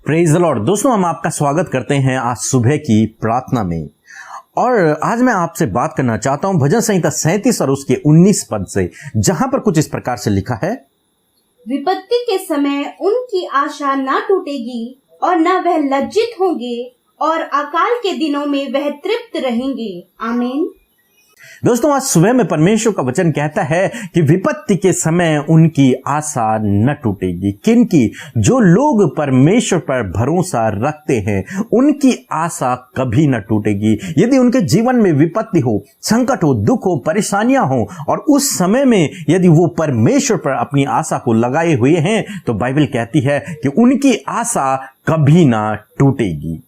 Praise the Lord. दोस्तों, हम आपका स्वागत करते हैं आज सुबह की प्रार्थना में। और आज मैं आपसे बात करना चाहता हूं भजन संहिता 37 और उसके 19 पद से, जहां पर कुछ इस प्रकार से लिखा है, विपत्ति के समय उनकी आशा न टूटेगी और न वह लज्जित होंगे, और अकाल के दिनों में वह तृप्त रहेंगे। आमीन। दोस्तों, आज सुबह में परमेश्वर का वचन कहता है कि विपत्ति के समय उनकी आशा न टूटेगी। किनकी? जो लोग परमेश्वर पर भरोसा रखते हैं, उनकी आशा कभी न टूटेगी। यदि उनके जीवन में विपत्ति हो, संकट हो, दुख हो, परेशानियां हो, और उस समय में यदि वो परमेश्वर पर अपनी आशा को लगाए हुए हैं, तो बाइबल कहती है कि उनकी आशा कभी ना टूटेगी।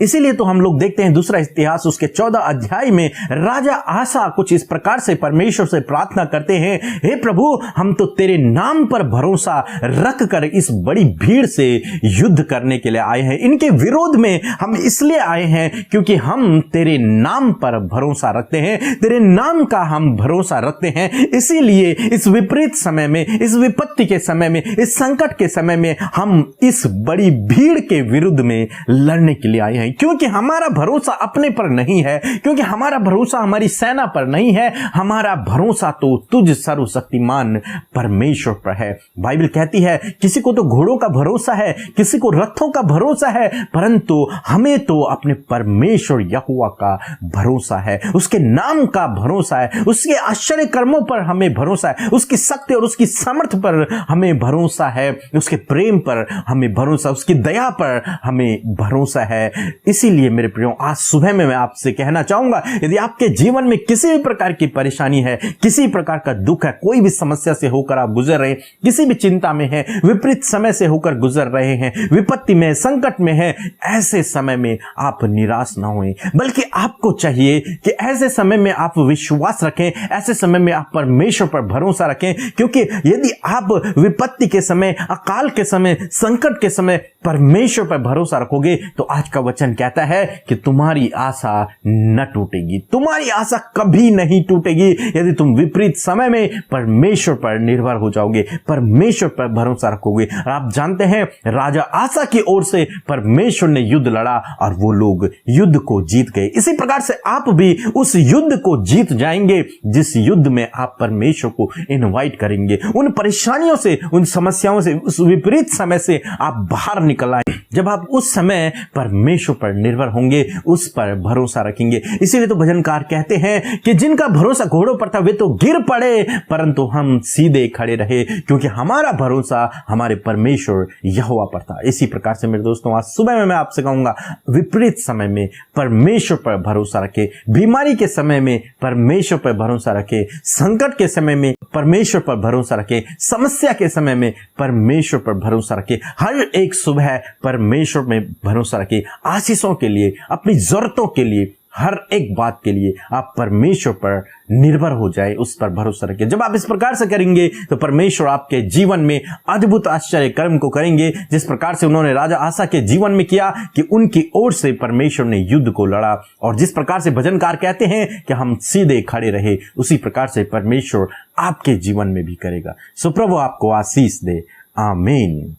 इसीलिए तो हम लोग देखते हैं दूसरा इतिहास उसके 14 अध्याय में राजा आसा कुछ इस प्रकार से परमेश्वर से प्रार्थना करते हैं, हे प्रभु, हम तो तेरे नाम पर भरोसा रख कर इस बड़ी भीड़ से युद्ध करने के लिए आए हैं। इनके विरोध में हम इसलिए आए हैं क्योंकि हम तेरे नाम पर भरोसा रखते हैं, तेरे नाम का हम भरोसा रखते हैं। इसीलिए इस विपरीत समय में, इस विपत्ति के समय में, इस संकट के समय में हम इस बड़ी भीड़ के विरुद्ध में लड़ने के लिए आए हैं। क्योंकि हमारा भरोसा अपने पर नहीं है, क्योंकि हमारा भरोसा हमारी सेना पर नहीं है, हमारा भरोसा तो तुझ सर्वशक्तिमान परमेश्वर पर है। बाइबल कहती है किसी को तो घोड़ों का भरोसा है, किसी को रथों का भरोसा है, परंतु हमें तो अपने परमेश्वर यहोवा का भरोसा है, उसके नाम का भरोसा है, उसके आश्चर्य कर्मों पर हमें भरोसा है, उसकी शक्ति और उसकी सामर्थ पर हमें भरोसा है, उसके प्रेम पर हमें भरोसा, उसकी दया पर हमें भरोसा है। इसीलिए मेरे प्रियो, आज सुबह में मैं आपसे कहना चाहूंगा, यदि आपके जीवन में किसी भी प्रकार की परेशानी है, किसी प्रकार का दुख है, कोई भी समस्या से होकर आप गुजर रहे हैं, किसी भी चिंता में है, विपरीत समय से होकर गुजर रहे हैं, विपत्ति में, संकट में है, ऐसे समय में आप निराश ना होएं, बल्कि आपको चाहिए कि ऐसे समय में आप विश्वास रखें, ऐसे समय में आप परमेश्वर पर भरोसा रखें। क्योंकि यदि आप विपत्ति के समय, अकाल के समय, संकट के समय परमेश्वर पर भरोसा रखोगे, तो आज का वचन कहता है कि तुम्हारी आशा न टूटेगी, तुम्हारी आशा कभी नहीं टूटेगी। यदि तुम विपरीत समय में परमेश्वर पर निर्भर हो जाओगे, परमेश्वर पर भरोसा रखोगे। और आप जानते हैं, राजा आसा की ओर से परमेश्वर ने युद्ध लड़ा और वो लोग युद्ध को जीत गए। इसी प्रकार से आप भी उस युद्ध को जीत जाएंगे जिस युद्ध में आप परमेश्वर को इनवाइट करेंगे। उन परेशानियों से, उन समस्याओं से, उस विपरीत समय से आप बाहर निकल आए। जब आप उस समय परमेश्वर पर निर्भर होंगे, उस पर भरोसा रखेंगे। इसीलिए तो भजनकार कहते हैं कि जिनका भरोसा घोड़ों पर था वे तो गिर पड़े, परंतु हम सीधे खड़े रहे, क्योंकि हमारा भरोसा हमारे परमेश्वर यहोवा पर था। इसी प्रकार से मेरे दोस्तों, आज सुबह में मैं आपसे कहूंगा, विपरीत समय में परमेश्वर पर भरोसा रखे, बीमारी के समय में परमेश्वर पर भरोसा रखे, संकट के समय में परमेश्वर पर भरोसा रखे, समस्या के समय में परमेश्वर पर भरोसा रखे। हर एक सुबह परमेश्वर में भरोसा रखे। आशीषों के लिए, अपनी जरूरतों के लिए, हर एक बात के लिए आप परमेश्वर पर निर्भर हो जाए, उस पर भरोसा रखें। जब आप इस प्रकार से करेंगे तो परमेश्वर आपके जीवन में अद्भुत आश्चर्य कर्म को करेंगे, जिस प्रकार से उन्होंने राजा आसा के जीवन में किया कि उनकी ओर से परमेश्वर ने युद्ध को लड़ा। और जिस प्रकार से भजनकार कहते हैं कि हम सीधे खड़े रहे, उसी प्रकार से परमेश्वर आपके जीवन में भी करेगा। सो प्रभु आपको आशीष दे। आमीन।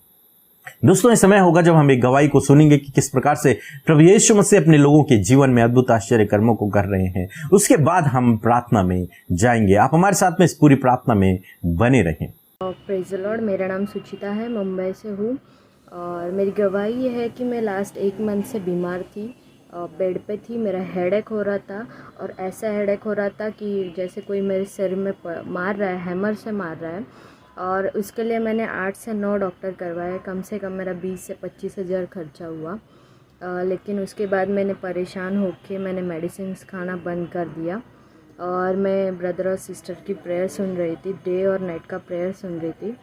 दोस्तों, ये समय होगा जब हम एक गवाही को सुनेंगे कि किस प्रकार से प्रभु यीशु मसीह अपने लोगों के जीवन में अद्भुत आश्चर्य कर्मों को कर रहे हैं। उसके बाद हम प्रार्थना में जाएंगे। आप हमारे साथ में इस पूरी प्रार्थना में बने रहें। Praise the Lord. मेरा नाम सुचिता है, मुंबई से हूँ। और मेरी गवाही ये है कि मैं लास्ट 1 मंथ से बीमार थी, बेड पे थी। मेरा हेडेक हो रहा था, और ऐसा हेडेक हो रहा था कि जैसे कोई मेरे सिर में मार रहा है, हैमर से मार रहा है। और उसके लिए मैंने 8 से 9 डॉक्टर करवाए। कम से कम मेरा 20 से 25 हज़ार खर्चा हुआ। लेकिन उसके बाद मैंने परेशान होकर मैंने मेडिसिन खाना बंद कर दिया, और मैं ब्रदर और सिस्टर की प्रेयर सुन रही थी, डे और नाइट का प्रेयर सुन रही थी,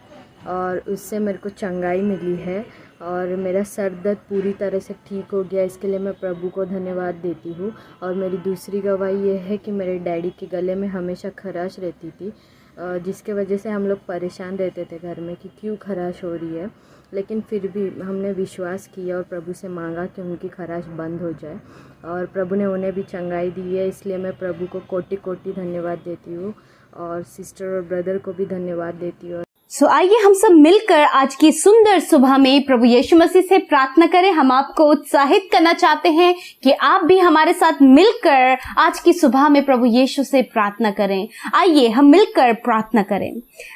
और उससे मेरे को चंगाई मिली है, और मेरा सर दर्द पूरी तरह से ठीक हो गया। इसके लिए मैं प्रभु को धन्यवाद देती हूँ। और मेरी दूसरी गवाही ये है कि मेरे डैडी के गले में हमेशा खराश रहती थी, जिसके वजह से हम लोग परेशान रहते थे घर में कि क्यों खराश हो रही है। लेकिन फिर भी हमने विश्वास किया और प्रभु से मांगा कि उनकी खराश बंद हो जाए, और प्रभु ने उन्हें भी चंगाई दी है। इसलिए मैं प्रभु को कोटि कोटि धन्यवाद देती हूँ, और सिस्टर और ब्रदर को भी धन्यवाद देती हूँ। सो आइए हम सब मिलकर आज की सुंदर सुबह में प्रभु यीशु मसीह से प्रार्थना करें। हम आपको उत्साहित करना चाहते हैं कि आप भी हमारे साथ मिलकर आज की सुबह में प्रभु यीशु से प्रार्थना करें। आइए हम मिलकर प्रार्थना करें।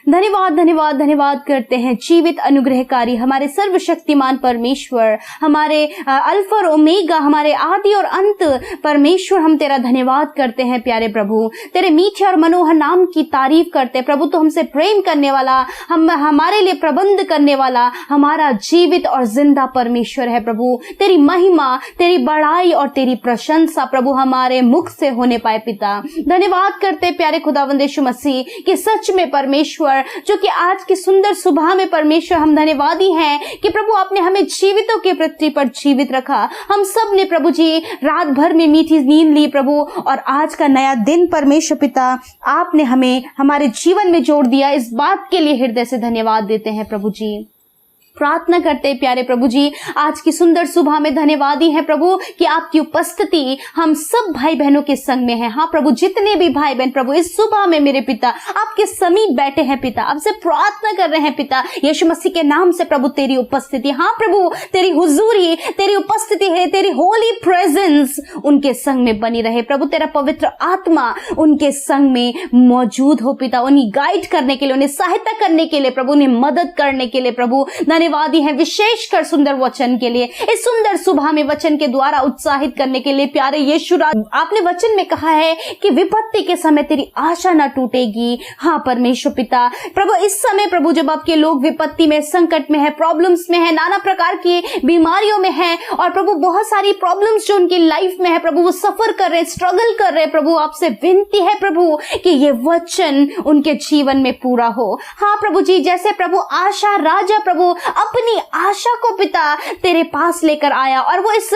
धन्यवाद धन्यवाद धन्यवाद करते हैं जीवित अनुग्रहकारी हमारे सर्वशक्तिमान परमेश्वर, हमारे अल्फा और ओमेगा, हमारे आदि और अंत परमेश्वर। हम तेरा धन्यवाद करते हैं प्यारे प्रभु, तेरे मीठे और मनोहर नाम की तारीफ करते हैं प्रभु। तो हमसे प्रेम करने वाला, हमारे लिए प्रबंध करने वाला हमारा जीवित और जिंदा परमेश्वर है प्रभु। तेरी महिमा, तेरी बड़ाई और तेरी प्रशंसा प्रभु हमारे मुख से होने पाए पिता। धन्यवाद करते प्यारे खुदावंद यीशु मसीह कि सच में परमेश्वर, जो कि आज की सुंदर सुबह में परमेश्वर हम धन्यवादी हैं कि प्रभु आपने हमें जीवितों की पृथ्वी पर जीवित रखा। हम सब ने प्रभु जी रात भर में मीठी नींद ली प्रभु, और आज का नया दिन परमेश्वर पिता आपने हमें हमारे जीवन में जोड़ दिया। इस बात के लिए हृदय से धन्यवाद देते हैं प्रभु जी। प्रार्थना करते प्यारे प्रभु जी आज की सुंदर सुबह में धन्यवादी है प्रभु कि आपकी उपस्थिति हम सब भाई बहनों के संग में है। हाँ प्रभु, जितने भी भाई बहन प्रभु इस सुबह में मेरे पिता आपके समीप बैठे हैं पिता, आपसे प्रार्थना कर रहे हैं पिता यीशु मसीह के नाम से प्रभु तेरी उपस्थिति, हाँ प्रभु तेरी हुजूरी, तेरी उपस्थिति है, तेरी होली प्रेजेंस उनके संग में बनी रहे प्रभु। तेरा पवित्र आत्मा उनके संग में मौजूद हो पिता, उन्हें गाइड करने के लिए, उन्हें सहायता करने के लिए प्रभु, उन्हें मदद करने के लिए प्रभु धन्यवादी है। विशेषकर सुंदर वचन के लिए, इस सुंदर सुबह में वचन के द्वारा उत्साहित करने के लिए प्यारे यीशु राज, आपने वचन में कहा है कि विपत्ति के समय तेरी आशा न टूटेगी। हाँ परमेश्वर पिता प्रभु, इस समय प्रभु जब आपके लोग विपत्ति में, संकट में है, प्रॉब्लम्स में है, नाना प्रकार की बीमारियों में है, और प्रभु बहुत सारी प्रॉब्लम्स जो उनकी लाइफ में है प्रभु, वो सफर कर रहे, स्ट्रगल कर रहे प्रभु, आपसे विनती है प्रभु कि ये वचन उनके जीवन में पूरा हो। हाँ प्रभु जी, जैसे प्रभु आशा राजा प्रभु अपनी आशा को पिता तेरे पास लेकर आया, और वो इस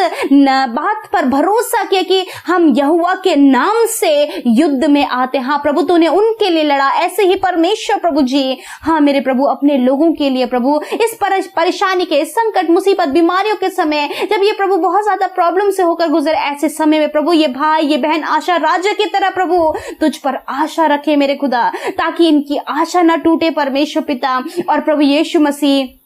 बात पर भरोसा किया कि हम यहोवा के नाम से युद्ध में आते। हाँ प्रभु, तूने उनके लिए लड़ा। ऐसे ही परमेश्वर प्रभु जी, हाँ मेरे प्रभु अपने लोगों के लिए प्रभु इस परेशानी के, संकट, मुसीबत, बीमारियों के समय जब ये प्रभु बहुत ज्यादा प्रॉब्लम से होकर गुजरे, ऐसे समय में प्रभु ये भाई ये बहन आशा राजा की तरह प्रभु तुझ पर आशा रखे मेरे खुदा, ताकि इनकी आशा न टूटे परमेश्वर पिता। और प्रभु यीशु मसीह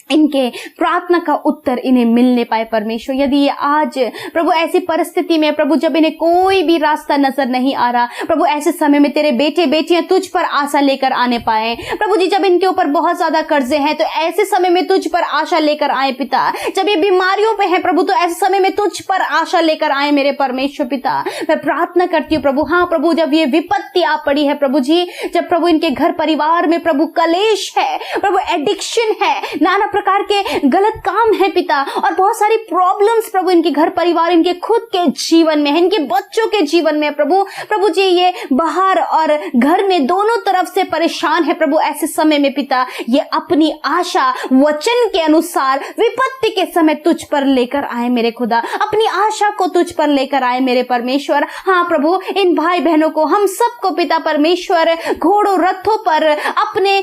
इनके प्रार्थना का उत्तर इन्हें मिलने पाए परमेश्वर। यदि ये आज प्रभु ऐसी परिस्थिति में प्रभु जब इन्हें कोई भी रास्ता नजर नहीं आ रहा प्रभु, ऐसे समय में तेरे बेटे बेटियां तुझ पर आशा लेकर आने पाए प्रभु जी। जब इनके ऊपर बहुत ज्यादा कर्जे हैं तो ऐसे समय में तुझ पर आशा लेकर आए पिता। जब ये बीमारियों पे है प्रभु तो ऐसे समय में तुझ पर आशा लेकर आए मेरे परमेश्वर पिता। मैं प्रार्थना करती हूँ प्रभु, हाँ प्रभु जब ये विपत्ति आ पड़ी है प्रभु जी, जब प्रभु इनके घर परिवार में प्रभु कलेश है प्रभु, एडिक्शन है, नाना प्रकार के गलत काम है पिता, और बहुत सारी प्रॉब्लम्स प्रभु इनके घर परिवार, इनके खुद के जीवन में है, इनके बच्चों के जीवन में प्रभु। प्रभु जी ये बाहर और घर में दोनों तरफ से परेशान है प्रभु। ऐसे समय में पिता ये अपनी आशा वचन के अनुसार विपत्ति के समय तुझ पर लेकर आए मेरे खुदा, अपनी आशा को तुझ पर लेकर आए मेरे परमेश्वर। हाँ प्रभु, इन भाई बहनों को, हम सबको पिता परमेश्वर घोड़ों रथों पर, अपने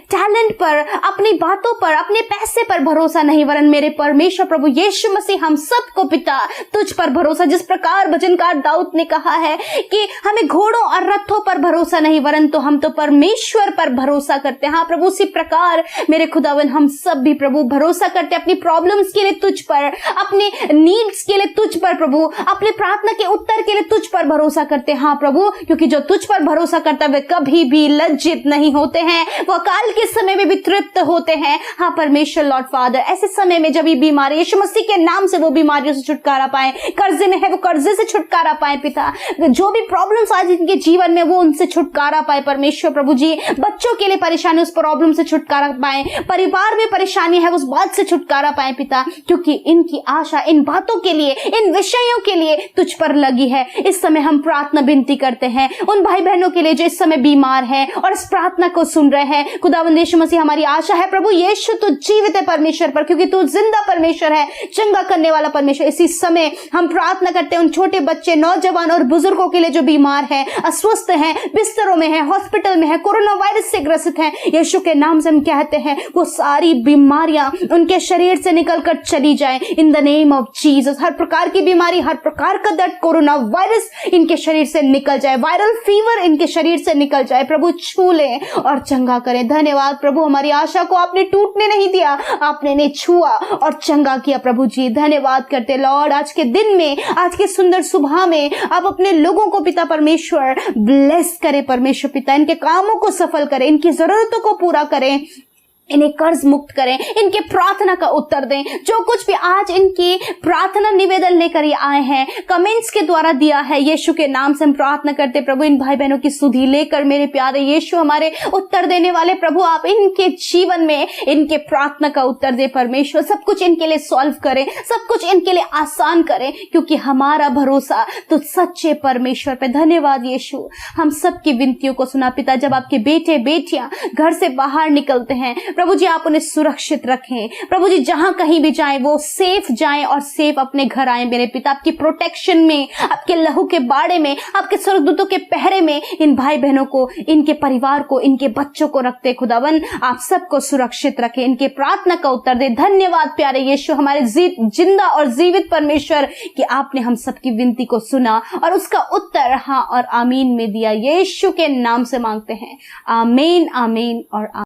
टैलेंट पर, अपनी बातों पर, अपने पैसे पर भरोसा नहीं, वरन मेरे परमेश्वर प्रभु यीशु मसीह हम सबको पिता तुझ पर भरोसा, जिस प्रकार भजनकार दाऊद ने कहा है कि हमें घोड़ों और रथों पर भरोसा नहीं, वरन तो हम तो परमेश्वर पर भरोसा करते हैं। हाँ प्रभु, उसी प्रकार मेरे खुदावन हम सब भी प्रभु भरोसा करते अपनी प्रॉब्लम्स के लिए तुझ पर, अपने नीड्स के लिए तुझ पर प्रभु, अपने प्रार्थना के उत्तर के लिए तुझ पर भरोसा करते। हाँ प्रभु, क्योंकि जो तुझ पर भरोसा करता है वे कभी भी लज्जित नहीं होते हैं, वो अकाल के समय में भी तृप्त होते हैं। हाँ परमेश्वर लॉर्ड फादर, ऐसे समय में जब ये बीमारी यीशु मसीह के नाम से वो बीमारियों से छुटकारा पाए, कर्जे में है वो कर्जे से छुटकारा पाए पिता, जो भी प्रॉब्लम्स आज इनके जीवन में वो उनसे छुटकारा पाए परमेश्वर प्रभु जी। बच्चों के लिए परेशानी, उस प्रॉब्लम से छुटकारा पाए, परिवार में परेशानी है उस बात से छुटकारा पाए पिता, क्योंकि इनकी आशा इन बातों के लिए, इन विषयों के लिए तुझ पर लगी है। इस समय हम प्रार्थना विनती करते हैं उन भाई बहनों के लिए जो इस समय बीमार है और इस प्रार्थना को सुन रहे हैं। खुदावंद यीशु मसीह हमारी आशा है प्रभु यीशु तू जीवित है परमेश्वर पर, क्योंकि तू जिंदा परमेश्वर है, चंगा करने वाला परमेश्वर। इसी समय हम प्रार्थना करते हैं उन छोटे बच्चे, नौजवान और बुजुर्गों के लिए जो बीमार हैं, अस्वस्थ हैं, बिस्तरों में हैं, हॉस्पिटल में हैं, कोरोना वायरस से ग्रसित हैं। यीशु के नाम से हम कहते हैं वो सारी बीमारियां उनके शरीर से निकलकर चली जाए in the name of Jesus. हर प्रकार की बीमारी, हर प्रकार का दर्द, कोरोना वायरस इनके शरीर से निकल जाए, वायरल फीवर इनके शरीर से निकल जाए। प्रभु छू ले और चंगा करें। धन्यवाद प्रभु, हमारी आशा को आपने टूटने नहीं दिया, आपने ने छुआ और चंगा किया। प्रभु जी धन्यवाद करते लॉर्ड, आज के दिन में, आज के सुंदर सुबह में आप अपने लोगों को पिता परमेश्वर ब्लेस करें। परमेश्वर पिता इनके कामों को सफल करें, इनकी जरूरतों को पूरा करें, इन्हें कर्ज मुक्त करें, इनके प्रार्थना का उत्तर दें। जो कुछ भी आज इनकी प्रार्थना निवेदन लेकर ये आए हैं, कमेंट्स के द्वारा दिया है, यीशु के नाम से हम प्रार्थना करते प्रभु इन भाई बहनों की सुधि लेकर मेरे प्यारे यीशु हमारे उत्तर देने वाले प्रभु, आप इनके जीवन में इनके प्रार्थना का उत्तर दे परमेश्वर। सब कुछ इनके लिए सॉल्व करें, सब कुछ इनके लिए आसान करें, क्योंकि हमारा भरोसा तो सच्चे परमेश्वर पे। धन्यवाद यीशु, हम सबकी विनतियों को सुना पिता। जब आपके बेटे बेटियां घर से बाहर निकलते हैं प्रभु जी, आप उन्हें सुरक्षित रखें। प्रभु जी जहां कहीं भी जाएं वो सेफ जाएं और सेफ अपने घर आए मेरे पिता। आपकी प्रोटेक्शन में, आपके लहू के बाड़े में, आपके स्वर्गदूतों के पहरे में इन भाई बहनों को, इनके परिवार को, इनके बच्चों को रखते खुदावन। आप सबको सुरक्षित रखें, इनके प्रार्थना का उत्तर दे। धन्यवाद प्यारे यीशु हमारे जिंदा और जीवित परमेश्वर कि आपने हम सबकी विनती को सुना और उसका उत्तर हाँ और आमीन में दिया। यीशु के नाम से मांगते हैं, आमीन आमीन और आमीन।